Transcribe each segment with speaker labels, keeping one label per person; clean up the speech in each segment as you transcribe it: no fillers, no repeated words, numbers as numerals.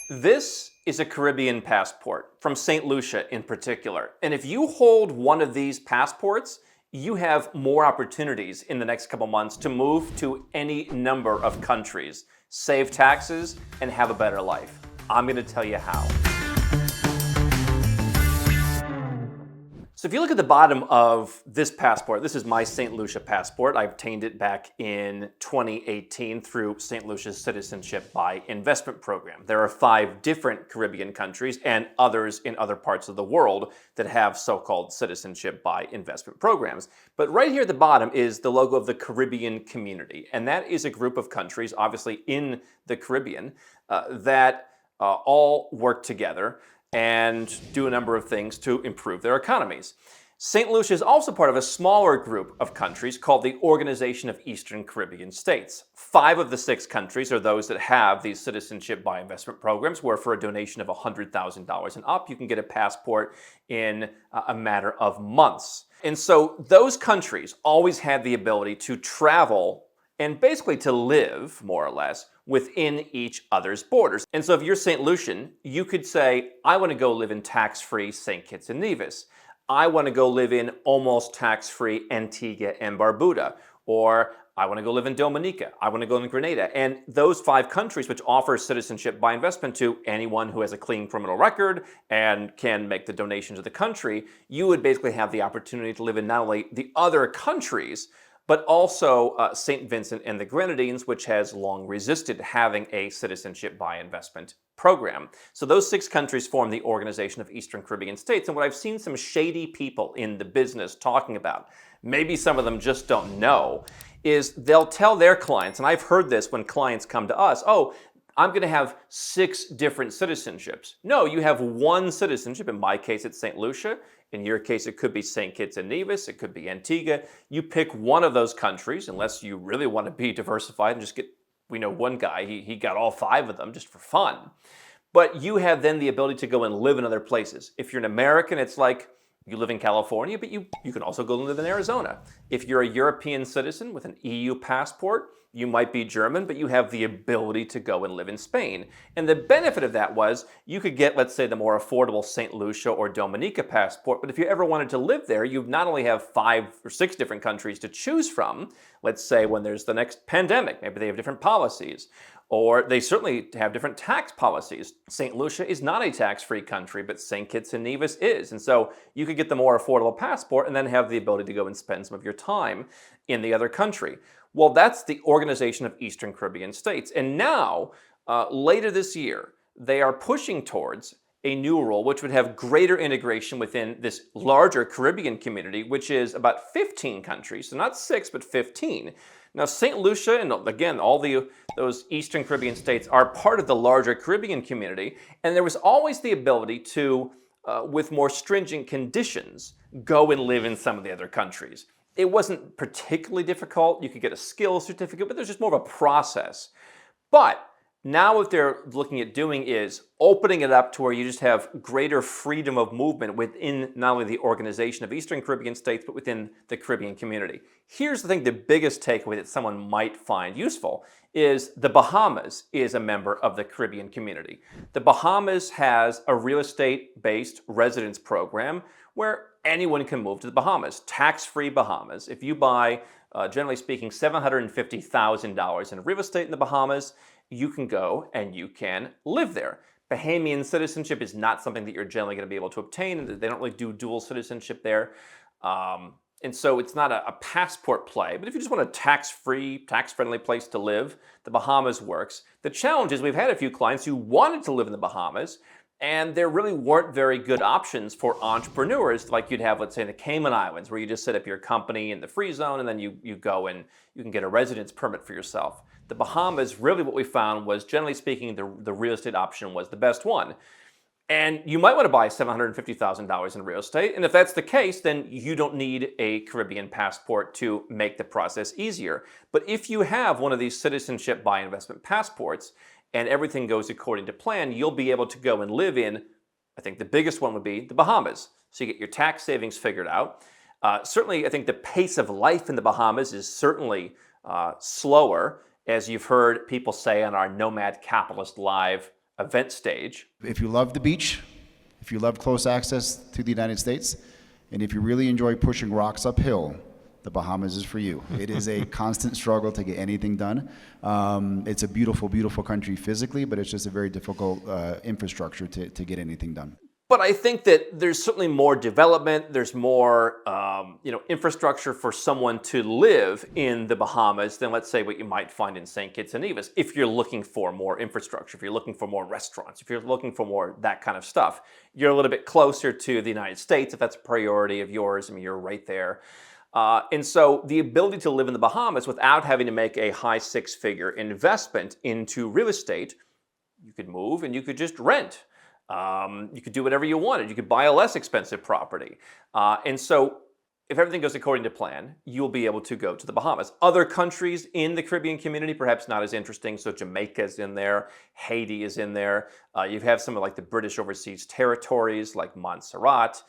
Speaker 1: This is a Caribbean passport from Saint Lucia in particular. And if you hold one of these passports, you have more opportunities in the next couple months to move to any number of countries, save taxes, and have a better life. I'm going to tell you how. So if you look at the bottom of this passport, this is my St. Lucia passport. I obtained it back in 2018 through St. Lucia's Citizenship by Investment program. There are 5 different Caribbean countries and others in other parts of the world that have so-called Citizenship by Investment programs. But right here at the bottom is the logo of the Caribbean Community. And that is a group of countries, obviously in the Caribbean, that all work together and do a number of things to improve their economies. St. Lucia is also part of a smaller group of countries called the Organization of Eastern Caribbean States. 5 of the 6 countries are those that have these citizenship by investment programs where for a donation of $100,000 and up, you can get a passport in a matter of months. And so those countries always had the ability to travel and basically to live, more or less, within each other's borders. And so if you're St. Lucian, you could say, I want to go live in tax-free St. Kitts and Nevis. I want to go live in almost tax-free Antigua and Barbuda. Or I want to go live in Dominica. I want to go in Grenada. And those 5 countries which offer citizenship by investment to anyone who has a clean criminal record and can make the donation to the country, you would basically have the opportunity to live in not only the other countries, but also St. Vincent and the Grenadines, which has long resisted having a citizenship by investment program. So those 6 countries form the Organization of Eastern Caribbean States. And what I've seen some shady people in the business talking about, maybe some of them just don't know, is they'll tell their clients, and I've heard this when clients come to us, oh, I'm going to have 6 different citizenships. No, you have one citizenship. In my case, it's St. Lucia. In your case, it could be St. Kitts and Nevis. It could be Antigua. You pick one of those countries, unless you really want to be diversified and just get, we know one guy, he got all 5 of them just for fun. But you have then the ability to go and live in other places. If you're an American, it's like you live in California, but you can also go and live in Arizona. If you're a European citizen with an EU passport, you might be German, but you have the ability to go and live in Spain. And the benefit of that was you could get, let's say, the more affordable St. Lucia or Dominica passport, but if you ever wanted to live there, you not only have 5 or 6 different countries to choose from, let's say when there's the next pandemic, maybe they have different policies, or they certainly have different tax policies. St. Lucia is not a tax-free country, but St. Kitts and Nevis is. And so you could get the more affordable passport and then have the ability to go and spend some of your time in the other country. Well, that's the Organization of Eastern Caribbean States. And now, later this year, they are pushing towards a new rule which would have greater integration within this larger Caribbean community, which is about 15 countries. So not 6, but 15. Now, St. Lucia and again, all those Eastern Caribbean states are part of the larger Caribbean community. And there was always the ability to, with more stringent conditions, go and live in some of the other countries. It wasn't particularly difficult. You could get a skills certificate, but there's just more of a process. But now what they're looking at doing is opening it up to where you just have greater freedom of movement within not only the Organization of Eastern Caribbean States, but within the Caribbean community. Here's the thing, the biggest takeaway that someone might find useful is the Bahamas is a member of the Caribbean community. The Bahamas has a real estate-based residence program where anyone can move to the Bahamas, tax-free Bahamas. If you buy, generally speaking, $750,000 in real estate in the Bahamas, you can go and you can live there. Bahamian citizenship is not something that you're generally going to be able to obtain. They don't really do dual citizenship there. And so it's not a passport play. But if you just want a tax-free, tax-friendly place to live, the Bahamas works. The challenge is we've had a few clients who wanted to live in the Bahamas, and there really weren't very good options for entrepreneurs like you'd have, let's say, in the Cayman Islands, where you just set up your company in the free zone and then you go and you can get a residence permit for yourself. The Bahamas, really what we found was, generally speaking, the real estate option was the best one. And you might want to buy $750,000 in real estate. And if that's the case, then you don't need a Caribbean passport to make the process easier. But if you have one of these citizenship by investment passports, and everything goes according to plan, you'll be able to go and live in, I think the biggest one would be the Bahamas. So you get your tax savings figured out. Certainly, I think the pace of life in the Bahamas is certainly slower, as you've heard people say on our Nomad Capitalist Live event stage.
Speaker 2: If you love the beach, if you love close access to the United States, and if you really enjoy pushing rocks uphill, the Bahamas is for you. It is a constant struggle to get anything done. It's a beautiful, beautiful country physically, but it's just a very difficult infrastructure to get anything done.
Speaker 1: But I think that there's certainly more development. There's more, infrastructure for someone to live in the Bahamas than, let's say, what you might find in St. Kitts and Nevis. If you're looking for more infrastructure, if you're looking for more restaurants, if you're looking for more that kind of stuff, you're a little bit closer to the United States. If that's a priority of yours, I mean, you're right there. And so the ability to live in the Bahamas without having to make a high six-figure investment into real estate, you could move and you could just rent. You could do whatever you wanted. You could buy a less expensive property. And so if everything goes according to plan, you'll be able to go to the Bahamas. Other countries in the Caribbean community, perhaps not as interesting. So Jamaica is in there. Haiti is in there. You have some of like the British overseas territories like Montserrat.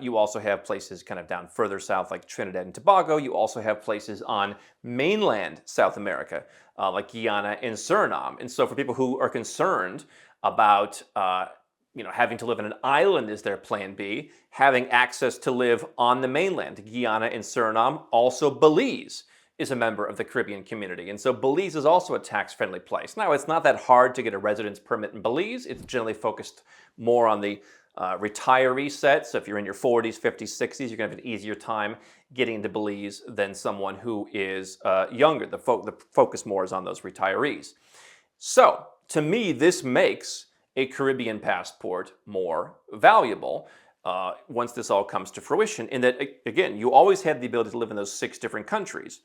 Speaker 1: You also have places kind of down further south like Trinidad and Tobago. You also have places on mainland South America like Guyana and Suriname. And so for people who are concerned about having to live in an island is their plan B, having access to live on the mainland, Guyana and Suriname, also Belize is a member of the Caribbean community. And so Belize is also a tax-friendly place. Now, it's not that hard to get a residence permit in Belize. It's generally focused more on the retiree set. So if you're in your 40s, 50s, 60s, you're going to have an easier time getting into Belize than someone who is younger. The focus more is on those retirees. So to me, this makes a Caribbean passport more valuable once this all comes to fruition, in that, again, you always had the ability to live in those 6 different countries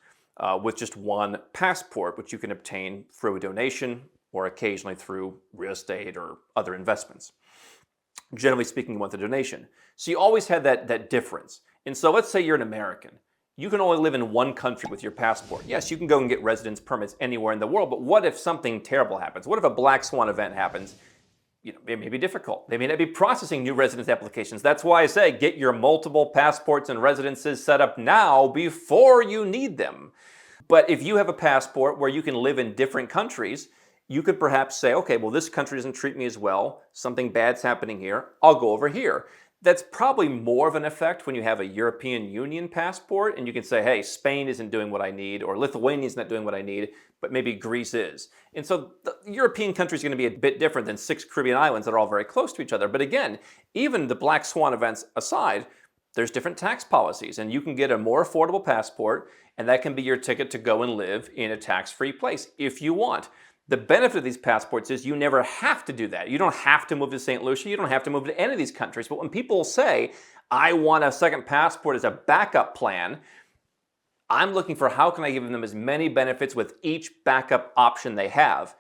Speaker 1: with just one passport, which you can obtain through a donation or occasionally through real estate or other investments. Generally speaking, you want the donation. So you always had that difference. And so let's say you're an American. You can only live in one country with your passport. Yes, you can go and get residence permits anywhere in the world, but what if something terrible happens? What if a black swan event happens? It may be difficult. They may not be processing new residence applications. That's why I say get your multiple passports and residences set up now before you need them. But if you have a passport where you can live in different countries, you could perhaps say, okay, well, this country doesn't treat me as well. Something bad's happening here. I'll go over here. That's probably more of an effect when you have a European Union passport and you can say, hey, Spain isn't doing what I need, or Lithuania is not doing what I need, but maybe Greece is. And so the European country is going to be a bit different than 6 Caribbean islands that are all very close to each other. But again, even the black swan events aside, there's different tax policies, and you can get a more affordable passport, and that can be your ticket to go and live in a tax-free place if you want. The benefit of these passports is you never have to do that. You don't have to move to Saint Lucia. You don't have to move to any of these countries. But when people say, I want a second passport as a backup plan, I'm looking for how can I give them as many benefits with each backup option they have.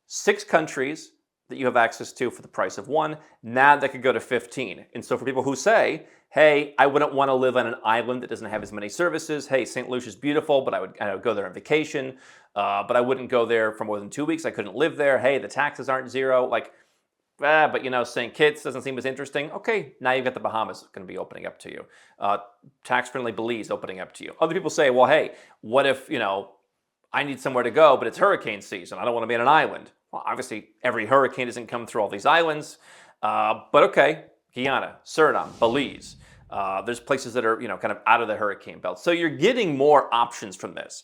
Speaker 1: 6 countries that you have access to for the price of 1. Now that could go to 15. And so for people who say, hey, I wouldn't want to live on an island that doesn't have as many services. Hey, St. Lucia is beautiful, but I would go there on vacation. But I wouldn't go there for more than 2 weeks. I couldn't live there. Hey, the taxes aren't zero. But St. Kitts doesn't seem as interesting. Okay, now you've got the Bahamas going to be opening up to you. Tax-friendly Belize opening up to you. Other people say, well, hey, what if, I need somewhere to go, but it's hurricane season. I don't want to be on an island. Well, obviously, every hurricane doesn't come through all these islands. But okay, Guyana, Suriname, Belize. There's places that are, kind of out of the hurricane belt. So you're getting more options from this.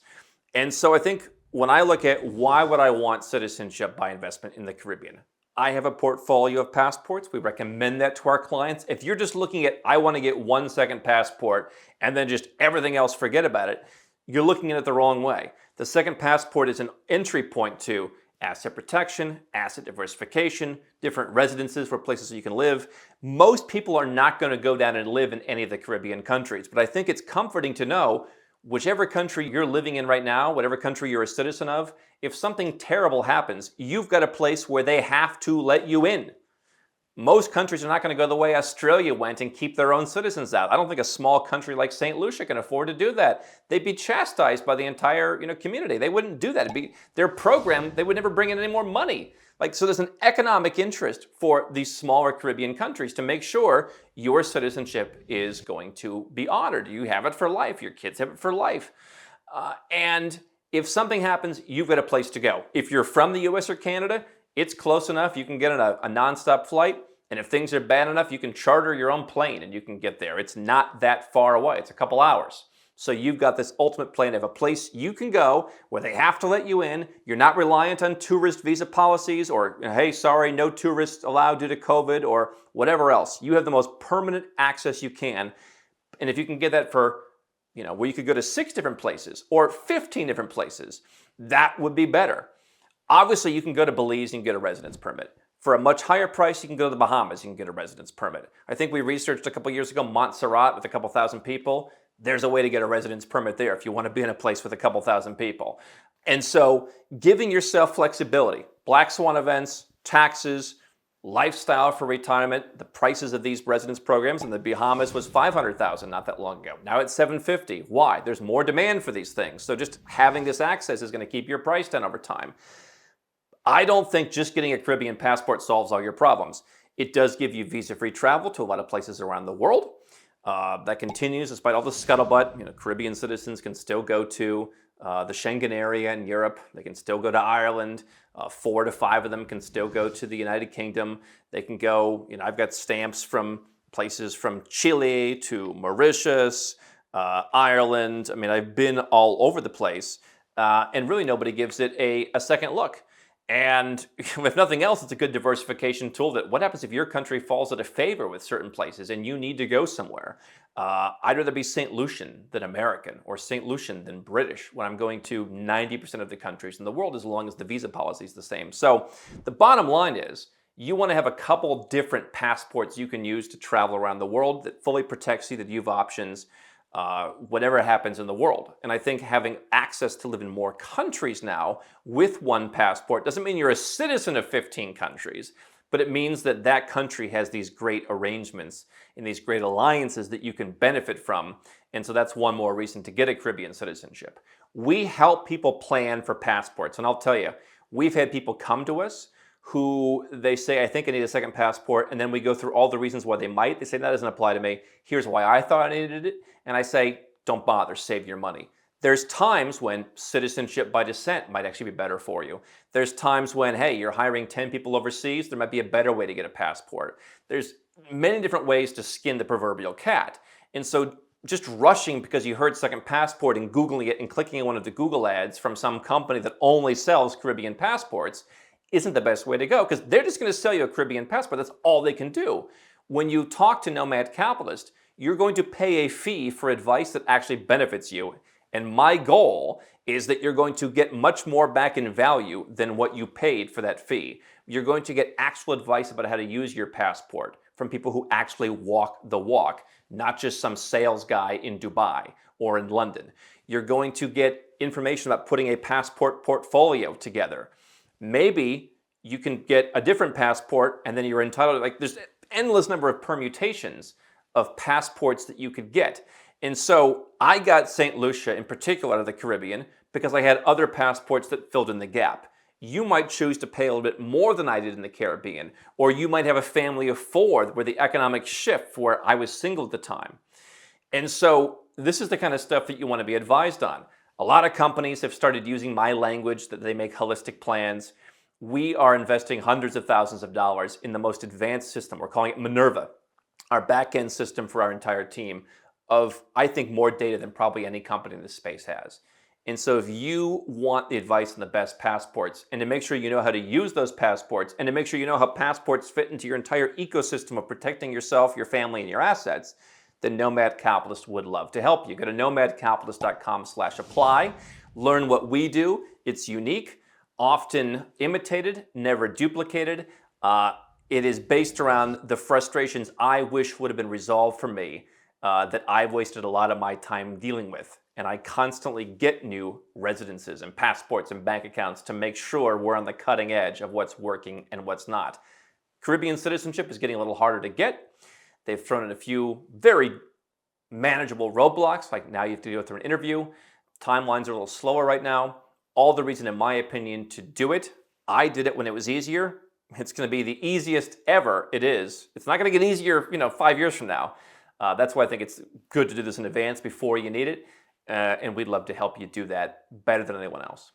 Speaker 1: And so I think when I look at why would I want citizenship by investment in the Caribbean, I have a portfolio of passports. We recommend that to our clients. If you're just looking at, I want to get 1 second passport and then just everything else, forget about it, you're looking at it the wrong way. The second passport is an entry point to asset protection, asset diversification, different residences for places you can live. Most people are not going to go down and live in any of the Caribbean countries, but I think it's comforting to know whichever country you're living in right now, whatever country you're a citizen of, if something terrible happens, you've got a place where they have to let you in. Most countries are not going to go the way Australia went and keep their own citizens out. I don't think a small country like St. Lucia can afford to do that. They'd be chastised by the entire community. They wouldn't do that. It'd be their program. They would never bring in any more money. So there's an economic interest for these smaller Caribbean countries to make sure your citizenship is going to be honored. You have it for life. Your kids have it for life. And if something happens, you've got a place to go. If you're from the US or Canada, It's close enough. You can get on a nonstop flight. And if things are bad enough, you can charter your own plane and you can get there. It's not that far away. It's a couple hours. So you've got this ultimate plan of a place you can go where they have to let you in. You're not reliant on tourist visa policies or, hey, sorry, no tourists allowed due to COVID or whatever else. You have the most permanent access you can. And if you can get that for, where you could go to 6 different places or 15 different places, that would be better. Obviously, you can go to Belize and get a residence permit. For a much higher price, you can go to the Bahamas, you can get a residence permit. I think we researched a couple years ago Montserrat with a couple thousand people. There's a way to get a residence permit there if you want to be in a place with a couple thousand people. And so giving yourself flexibility, black swan events, taxes, lifestyle for retirement, the prices of these residence programs in the Bahamas was $500,000 not that long ago. Now it's $750,000. Why? There's more demand for these things. So just having this access is going to keep your price down over time. I don't think just getting a Caribbean passport solves all your problems. It does give you visa-free travel to a lot of places around the world. That continues despite all the scuttlebutt. Caribbean citizens can still go to the Schengen area in Europe. They can still go to Ireland. 4 to 5 of them can still go to the United Kingdom. They can go, I've got stamps from places from Chile to Mauritius, Ireland. I've been all over the place. And really nobody gives it a second look. And if nothing else, it's a good diversification tool that what happens if your country falls out of favor with certain places and you need to go somewhere? I'd rather be Saint Lucian than American or Saint Lucian than British when I'm going to 90% of the countries in the world as long as the visa policy is the same. So the bottom line is you want to have a couple different passports you can use to travel around the world that fully protects you, that you have options. Whatever happens in the world. And I think having access to live in more countries now with one passport doesn't mean you're a citizen of 15 countries, but it means that that country has these great arrangements and these great alliances that you can benefit from. And so that's one more reason to get a Caribbean citizenship. We help people plan for passports. And I'll tell you, we've had people come to us who they say, I think I need a second passport. And then we go through all the reasons why they might. They say, that doesn't apply to me. Here's why I thought I needed it. And I say, don't bother, save your money. There's times when citizenship by descent might actually be better for you. There's times when, hey, you're hiring 10 people overseas, there might be a better way to get a passport. There's many different ways to skin the proverbial cat. And so just rushing because you heard second passport and Googling it and clicking on one of the Google ads from some company that only sells Caribbean passports isn't the best way to go because they're just going to sell you a Caribbean passport. That's all they can do. When you talk to Nomad Capitalist, you're going to pay a fee for advice that actually benefits you. And my goal is that you're going to get much more back in value than what you paid for that fee. You're going to get actual advice about how to use your passport from people who actually walk the walk, not just some sales guy in Dubai or in London. You're going to get information about putting a passport portfolio together. Maybe you can get a different passport and then you're entitled, there's an endless number of permutations of passports that you could get. And so I got Saint Lucia in particular out of the Caribbean because I had other passports that filled in the gap. You might choose to pay a little bit more than I did in the Caribbean, or you might have a family of 4 where the economic shift where I was single at the time. And so this is the kind of stuff that you want to be advised on. A lot of companies have started using my language that they make holistic plans. We are investing hundreds of thousands of dollars in the most advanced system. We're calling it Minerva, our back-end system for our entire team of, I think, more data than probably any company in this space has. And so if you want the advice on the best passports and to make sure you know how to use those passports and to make sure you know how passports fit into your entire ecosystem of protecting yourself, your family, and your assets, then Nomad Capitalist would love to help you. Go to nomadcapitalist.com/apply. Learn what we do. It's unique, often imitated, never duplicated. It is based around the frustrations I wish would have been resolved for me that I've wasted a lot of my time dealing with. And I constantly get new residences and passports and bank accounts to make sure we're on the cutting edge of what's working and what's not. Caribbean citizenship is getting a little harder to get. They've thrown in a few very manageable roadblocks, like now you have to go through an interview. Timelines are a little slower right now. All the reason, in my opinion, to do it. I did it when it was easier. It's going to be the easiest ever it is. It's not going to get easier, 5 years from now. That's why I think it's good to do this in advance before you need it. And we'd love to help you do that better than anyone else.